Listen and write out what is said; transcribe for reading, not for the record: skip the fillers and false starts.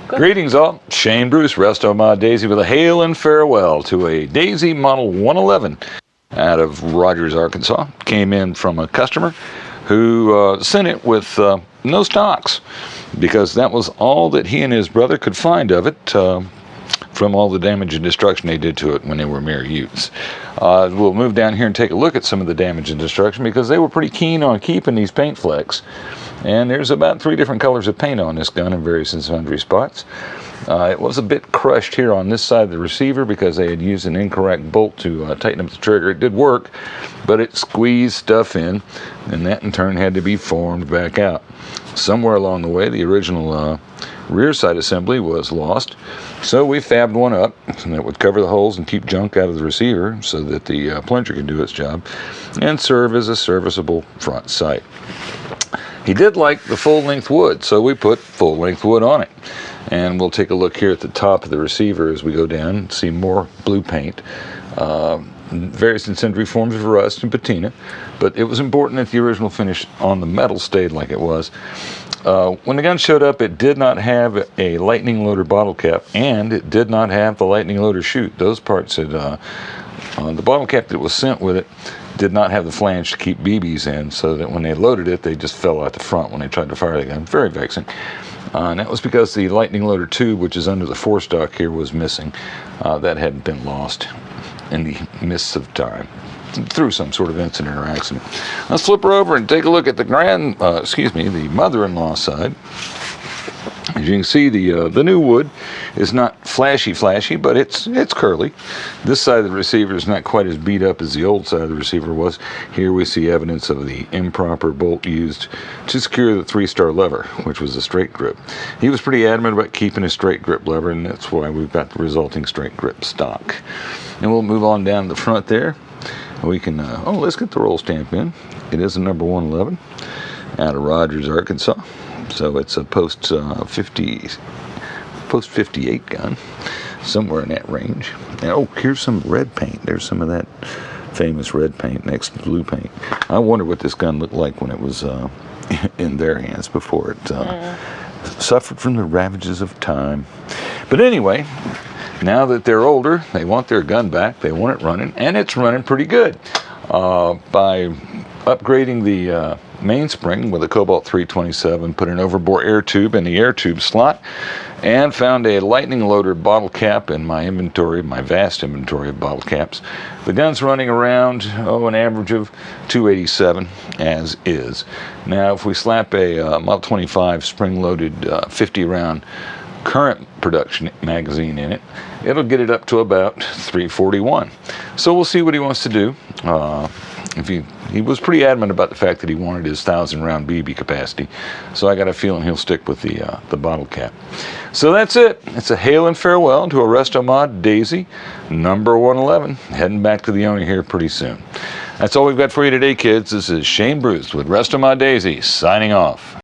Good. Greetings all, Shane Bruce, Restomod Daisy with a hail and farewell to a Daisy Model 111 out of Rogers, Arkansas. Came in from a customer who sent it with no stocks because that was all that he and his brother could find of it from all the damage and destruction they did to it when they were mere youths. We'll move down here and take a look at some of the damage and destruction because they were pretty keen on keeping these paint flecks. And there's about 3 different colors of paint on this gun in various and sundry spots. It was a bit crushed here on this side of the receiver because they had used an incorrect bolt to tighten up the trigger. It did work, but it squeezed stuff in, and that in turn had to be formed back out. Somewhere along the way, the original rear side assembly was lost, so we fabbed one up that would cover the holes and keep junk out of the receiver so that the plunger could do its job and serve as a serviceable front sight. He did like the full-length wood, so we put full-length wood on it. And we'll take a look here at the top of the receiver as we go down and see more blue paint. Various and sundry forms of rust and patina, but it was important that the original finish on the metal stayed like it was. When the gun showed up, it did not have a lightning loader bottle cap, and it did not have the lightning loader chute. Those parts had, the bottle cap that was sent with it did not have the flange to keep BBs in, so that when they loaded it, they just fell out the front when they tried to fire the gun. Very vexing. And that was because the lightning loader tube, which is under the forestock here, was missing. That had been lost in the mists of time through some sort of incident or accident. Let's flip her over and take a look at the the mother-in-law side. As you can see, the new wood is not flashy, but it's curly. This side of the receiver is not quite as beat up as the old side of the receiver was. Here we see evidence of the improper bolt used to secure the 3-star lever, which was a straight grip. He was pretty adamant about keeping a straight grip lever, and that's why we've got the resulting straight grip stock. And we'll move on down the front there. We can, let's get the roll stamp in. It is a number 111 out of Rogers, Arkansas. So it's a post 58 gun, somewhere in that range. And, oh, here's some red paint. There's some of that famous red paint next to blue paint. I wonder what this gun looked like when it was in their hands before it suffered from the ravages of time. But anyway, now that they're older, they want their gun back. They want it running, and it's running pretty good. By upgrading the mainspring with a Cobalt 327, put an overbore air tube in the air tube slot, and found a lightning loader bottle cap in my inventory, my vast inventory of bottle caps. The gun's running around, an average of 287 as is. Now, if we slap a Model 25 spring-loaded 50-round current production magazine in it, it'll get it up to about 341. So we'll see what he wants to do. He was pretty adamant about the fact that he wanted his 1,000-round BB capacity, so I got a feeling he'll stick with the bottle cap. So that's it. It's a hail and farewell to a Restomod Daisy number 111, heading back to the owner here pretty soon. That's all we've got for you today, kids. This is Shane Bruce with Restomod Daisy, signing off.